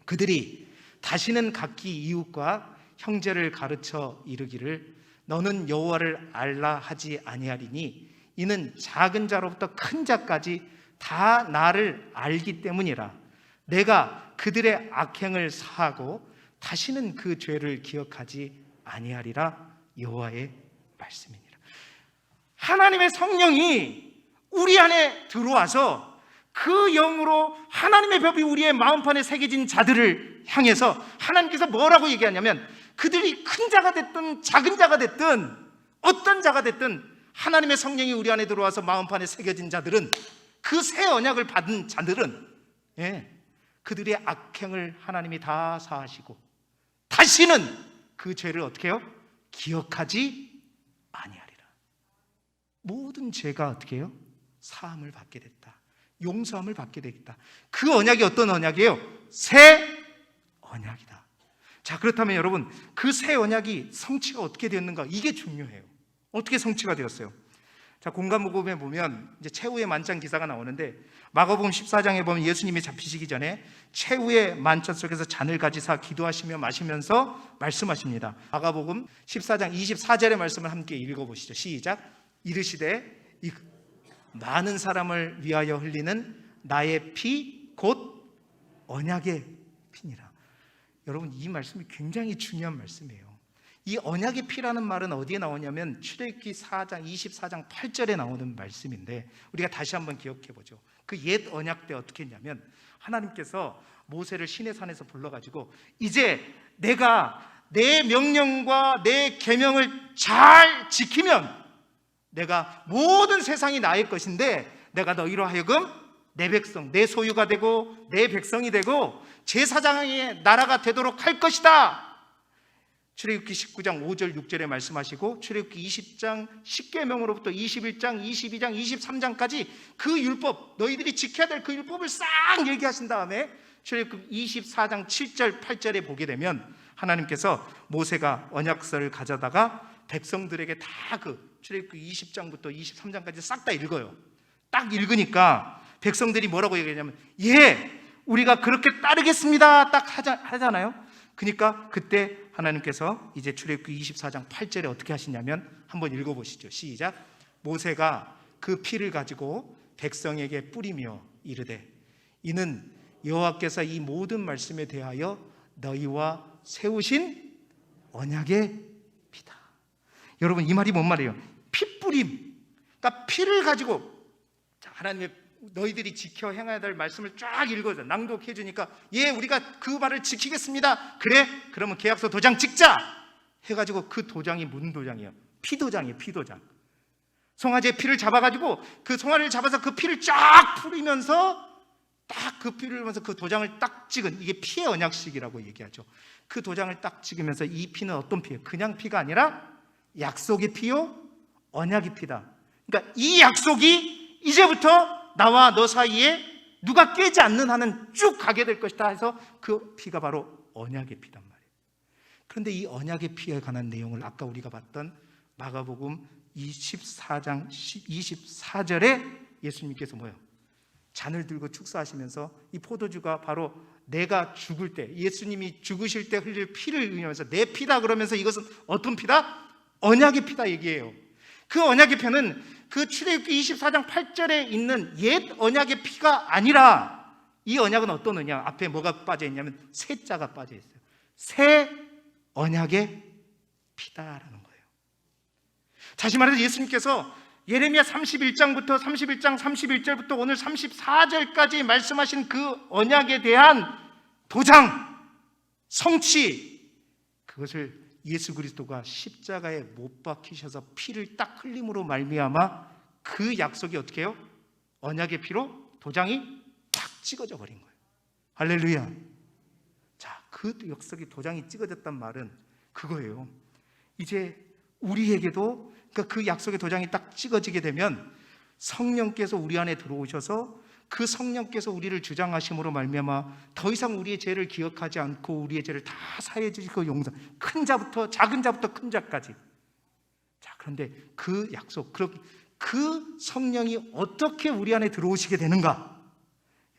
A: 그들이 다시는 각기 이웃과 형제를 가르쳐 이르기를 너는 여호와를 알라 하지 아니하리니 이는 작은 자로부터 큰 자까지 다 나를 알기 때문이라. 내가 그들의 악행을 사하고 다시는 그 죄를 기억하지 아니하리라. 여호와의 말씀이니라. 하나님의 성령이 우리 안에 들어와서 그 영으로 하나님의 법이 우리의 마음판에 새겨진 자들을 향해서 하나님께서 뭐라고 얘기하냐면 그들이 큰 자가 됐든 작은 자가 됐든 어떤 자가 됐든 하나님의 성령이 우리 안에 들어와서 마음판에 새겨진 자들은, 그 새 언약을 받은 자들은 그들의 악행을 하나님이 다 사하시고 다시는 그 죄를 어떻게 해요? 기억하지 아니하리라. 모든 죄가 어떻게 해요? 사함을 받게 됐다. 용서함을 받게 되겠다. 그 언약이 어떤 언약이에요? 새 언약이다. 자, 그렇다면 여러분, 그 새 언약이 성취가 어떻게 되었는가? 이게 중요해요. 어떻게 성취가 되었어요? 자, 공관복음에 보면 이제 최후의 만찬 기사가 나오는데, 마가복음 14장에 보면 예수님이 잡히시기 전에 최후의 만찬 속에서 잔을 가지사 기도하시며 마시면서 말씀하십니다. 마가복음 14장 24절의 말씀을 함께 읽어보시죠. 시작. 이르시되 이 많은 사람을 위하여 흘리는 나의 피 곧 언약의 피니라. 여러분, 이 말씀이 굉장히 중요한 말씀이에요. 이 언약의 피라는 말은 어디에 나오냐면 출애굽기 4장 24장 8절에 나오는 말씀인데, 우리가 다시 한번 기억해 보죠. 그 옛 언약 때 어떻게 했냐면, 하나님께서 모세를 시내 산에서 불러가지고 이제 내가 내 명령과 내 계명을 잘 지키면 내가 모든 세상이 나의 것인데, 내가 너희로 하여금 내 백성, 내 소유가 되고 내 백성이 되고 제사장의 나라가 되도록 할 것이다. 출애굽기 19장 5절 6절에 말씀하시고, 출애굽기 20장 10계명으로부터 21장 22장 23장까지 그 율법, 너희들이 지켜야 될 그 율법을 싹 얘기하신 다음에 출애굽기 24장 7절 8절에 보게 되면 하나님께서 모세가 언약서를 가져다가 백성들에게 다 그 출애굽기 20장부터 23장까지 싹 다 읽어요. 딱 읽으니까 백성들이 뭐라고 얘기하냐면, 예, 우리가 그렇게 따르겠습니다 딱 하잖아요. 그러니까 그때 하나님께서 이제 출애굽기 24장 8절에 어떻게 하시냐면, 한번 읽어보시죠. 시작. 모세가 그 피를 가지고 백성에게 뿌리며 이르되 이는 여호와께서 이 모든 말씀에 대하여 너희와 세우신 언약의 피다. 여러분, 이 말이 뭔 말이에요? 피 뿌림. 그러니까 피를 가지고, 자, 하나님의 너희들이 지켜 행해야 될 말씀을 쫙 읽어줘, 낭독해 주니까, 예, 우리가 그 말을 지키겠습니다. 그래? 그러면 계약서 도장 찍자 해가지고, 그 도장이 무슨 도장이에요? 피도장이에요. 피도장. 송아지의 피를 잡아가지고, 그 송아지를 잡아서 그 피를 쫙 뿌리면서 딱 그 피를 흘리면서 그 도장을 딱 찍은, 이게 피의 언약식이라고 얘기하죠. 그 도장을 딱 찍으면서 이 피는 어떤 피예요? 그냥 피가 아니라 약속의 피요, 언약의 피다. 그러니까 이 약속이 이제부터 나와 너 사이에 누가 깨지 않는 한은 쭉 가게 될 것이다 해서 그 피가 바로 언약의 피단 말이에요. 그런데 이 언약의 피에 관한 내용을 아까 우리가 봤던 마가복음 24장 24절에 예수님께서 뭐예요? 잔을 들고 축사하시면서 이 포도주가 바로 내가 죽을 때, 예수님이 죽으실 때 흘릴 피를 의미하면서 내 피다 그러면서, 이것은 어떤 피다? 언약의 피다 얘기해요. 그 언약의 피는 그 출애굽기 24장 8절에 있는 옛 언약의 피가 아니라, 이 언약은 어떤 언약? 앞에 뭐가 빠져 있냐면 새자가 빠져 있어요. 새 언약의 피다라는 거예요. 다시 말해서 예수님께서 예레미야 31장부터 31장 31절부터 오늘 34절까지 말씀하신 그 언약에 대한 도장, 성취, 그것을 예수 그리스도가 십자가에 못 박히셔서 피를 딱 흘림으로 말미암아 그 약속이 어떻게 해요? 언약의 피로 도장이 딱 찍어져 버린 거예요. 할렐루야. 자, 그 약속이 도장이 찍어졌단 말은 그거예요. 이제 우리에게도, 그러니까 그 약속의 도장이 딱 찍어지게 되면 성령께서 우리 안에 들어오셔서 그 성령께서 우리를 주장하심으로 말미암아 더 이상 우리의 죄를 기억하지 않고 우리의 죄를 다 사해 주시고 용서, 큰 자부터 작은 자부터 큰 자까지. 자, 그런데 그 약속, 그 성령이 어떻게 우리 안에 들어오시게 되는가?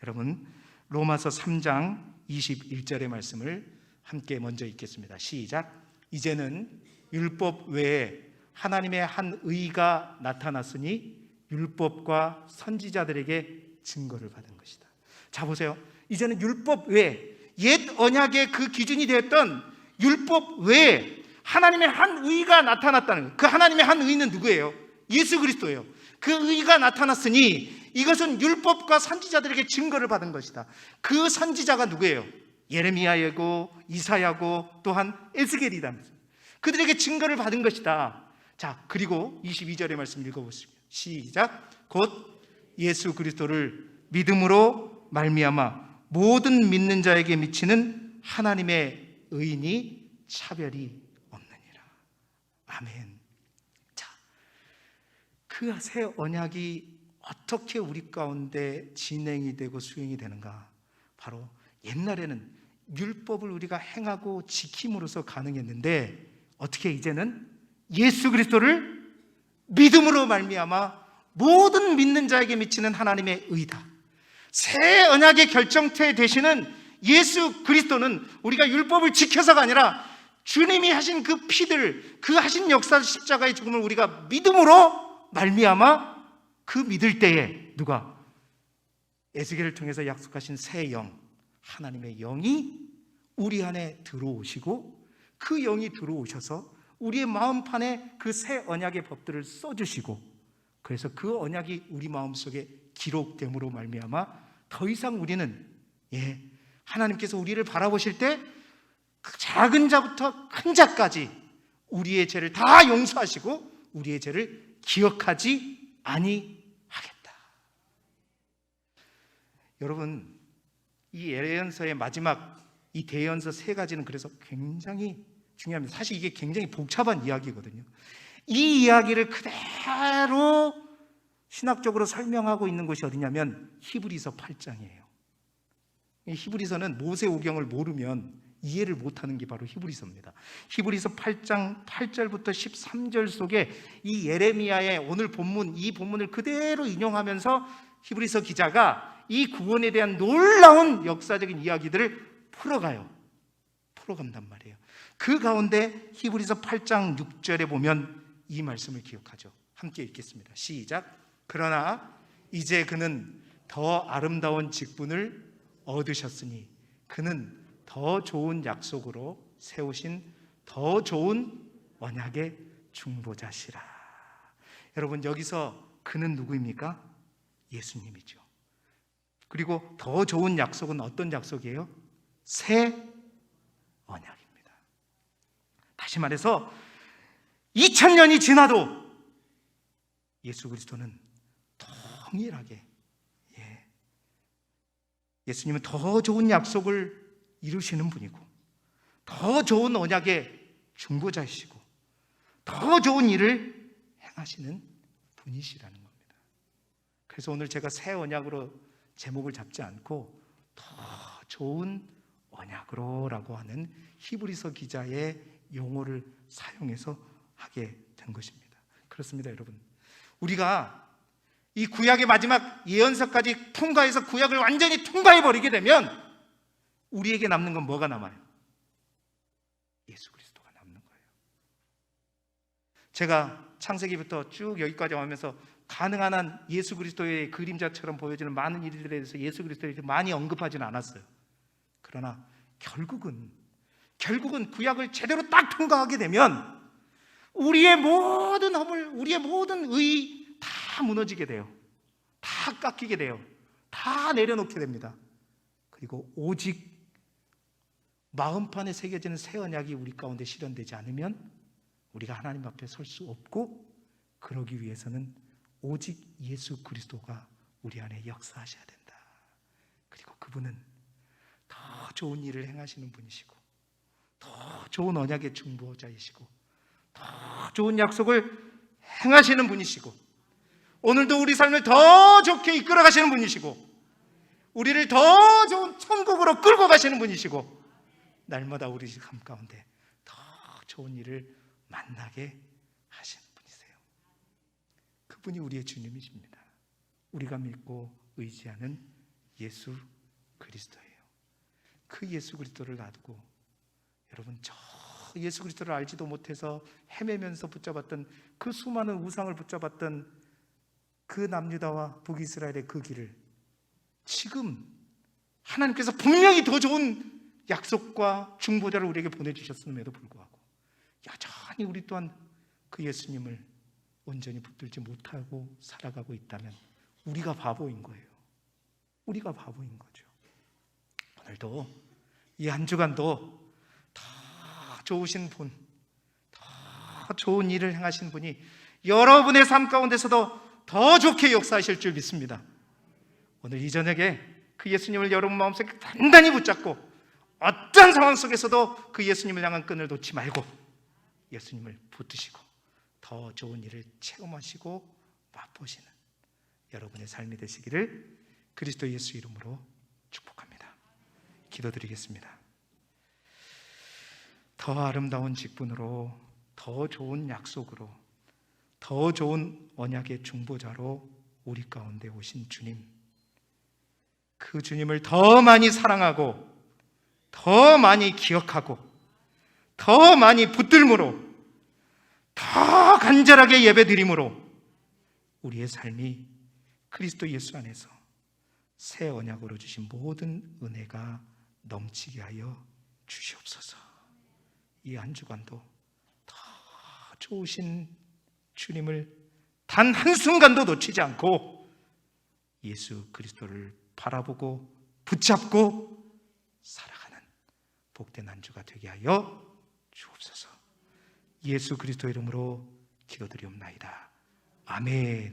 A: 여러분, 로마서 3장 21절의 말씀을 함께 먼저 읽겠습니다. 시작. 이제는 율법 외에 하나님의 한 의가 나타났으니 율법과 선지자들에게 증거를 받은 것이다. 자, 보세요. 이제는 율법 외에, 옛 언약의 그 기준이 되었던 율법 외에 하나님의 한 의가 나타났다는 거예요. 그 하나님의 한 의는 누구예요? 예수 그리스도예요. 그 의가 나타났으니 이것은 율법과 선지자들에게 증거를 받은 것이다. 그 선지자가 누구예요? 예레미야고 이사야고 또한 에스겔이다. 그들에게 증거를 받은 것이다. 자, 그리고 22절의 말씀 읽어보시죠. 시작. 곧 예수 그리스도를 믿음으로 말미암아 모든 믿는 자에게 미치는 하나님의 의인이 차별이 없느니라. 아멘. 자, 그 새 언약이 어떻게 우리 가운데 진행이 되고 수행이 되는가? 바로 옛날에는 율법을 우리가 행하고 지킴으로써 가능했는데 어떻게 이제는 예수 그리스도를 믿음으로 말미암아 모든 믿는 자에게 미치는 하나님의 의다. 새 언약의 결정체 되시는 예수 그리스도는 우리가 율법을 지켜서가 아니라 주님이 하신 그 피들, 그 하신 역사 십자가의 죽음을 우리가 믿음으로 말미암아 그 믿을 때에 누가? 에스겔을 통해서 약속하신 새 영, 하나님의 영이 우리 안에 들어오시고 그 영이 들어오셔서 우리의 마음판에 그 새 언약의 법들을 써주시고 그래서 그 언약이 우리 마음속에 기록됨으로 말미암아 더 이상 우리는 하나님께서 우리를 바라보실 때 그 작은 자부터 큰 자까지 우리의 죄를 다 용서하시고 우리의 죄를 기억하지 아니하겠다. 여러분, 이 예언서의 마지막 이 대언서 세 가지는 그래서 굉장히 중요합니다. 사실 이게 굉장히 복잡한 이야기거든요. 이 이야기를 그대로 신학적으로 설명하고 있는 곳이 어디냐면 히브리서 8장이에요. 히브리서는 모세오경을 모르면 이해를 못하는 게 바로 히브리서입니다. 히브리서 8장 8절부터 13절 속에 이 예레미야의 오늘 본문, 이 본문을 그대로 인용하면서 히브리서 기자가 이 구원에 대한 놀라운 역사적인 이야기들을 풀어간단 말이에요. 그 가운데 히브리서 8장 6절에 보면 이 말씀을 기억하죠. 함께 읽겠습니다. 시작. 그러나 이제 그는 더 아름다운 직분을 얻으셨으니 그는 더 좋은 약속으로 세우신 더 좋은 언약의 중보자시라. 여러분, 여기서 그는 누구입니까? 예수님이죠. 그리고 더 좋은 약속은 어떤 약속이에요? 새 언약입니다. 다시 말해서 2000년이 지나도 예수 그리스도는 동일하게 예수님은 더 좋은 약속을 이루시는 분이고 더 좋은 언약의 중보자이시고 더 좋은 일을 행하시는 분이시라는 겁니다. 그래서 오늘 제가 새 언약으로 제목을 잡지 않고 더 좋은 언약으로라고 하는 히브리서 기자의 용어를 사용해서 하게 된 것입니다. 그렇습니다, 여러분. 우리가 이 구약의 마지막 예언서까지 통과해서 구약을 완전히 통과해버리게 되면 우리에게 남는 건 뭐가 남아요? 예수 그리스도가 남는 거예요. 제가 창세기부터 쭉 여기까지 오면서 가능한 한 예수 그리스도의 그림자처럼 보여지는 많은 일들에 대해서 예수 그리스도에 대해서 많이 언급하지는 않았어요. 그러나 결국은 구약을 제대로 딱 통과하게 되면 우리의 모든 허물, 우리의 모든 의 다 무너지게 돼요. 다 깎이게 돼요. 다 내려놓게 됩니다. 그리고 오직 마음판에 새겨지는 새 언약이 우리 가운데 실현되지 않으면 우리가 하나님 앞에 설 수 없고, 그러기 위해서는 오직 예수 그리스도가 우리 안에 역사하셔야 된다. 그리고 그분은 더 좋은 일을 행하시는 분이시고 더 좋은 언약의 중보자이시고 더 좋은 약속을 행하시는 분이시고 오늘도 우리 삶을 더 좋게 이끌어 가시는 분이시고 우리를 더 좋은 천국으로 끌고 가시는 분이시고 날마다 우리 삶 가운데 더 좋은 일을 만나게 하시는 분이세요. 그분이 우리의 주님이십니다. 우리가 믿고 의지하는 예수 그리스도예요. 그 예수 그리스도를 놔두고 여러분, 저 예수 그리스도를 알지도 못해서 헤매면서 붙잡았던 그 수많은 우상을 붙잡았던 그 남유다와 북이스라엘의 그 길을 지금 하나님께서 분명히 더 좋은 약속과 중보자를 우리에게 보내주셨음에도 불구하고 여전히 우리 또한 그 예수님을 온전히 붙들지 못하고 살아가고 있다면 우리가 바보인 거예요. 우리가 바보인 거죠. 오늘도 이 한 주간도 더 좋으신 분, 더 더 좋은 일을 행하신 분이 여러분의 삶 가운데서도 더 좋게 역사하실 줄 믿습니다. 오늘 이 저녁에 그 예수님을 여러분 마음속에 단단히 붙잡고 어떤 상황 속에서도 그 예수님을 향한 끈을 놓지 말고 예수님을 붙드시고 더 좋은 일을 체험하시고 맛보시는 여러분의 삶이 되시기를 그리스도 예수 이름으로 축복합니다. 기도드리겠습니다. 더 아름다운 직분으로, 더 좋은 약속으로, 더 좋은 언약의 중보자로 우리 가운데 오신 주님, 그 주님을 더 많이 사랑하고 더 많이 기억하고 더 많이 붙들므로 더 간절하게 예배드림으로 우리의 삶이 그리스도 예수 안에서 새 언약으로 주신 모든 은혜가 넘치게 하여 주시옵소서. 이 한 주간도 더 좋으신 주님을 단 한순간도 놓치지 않고 예수 그리스도를 바라보고 붙잡고 살아가는 복된 한 주가 되게 하여 주옵소서. 예수 그리스도 이름으로 기도드리옵나이다. 아멘.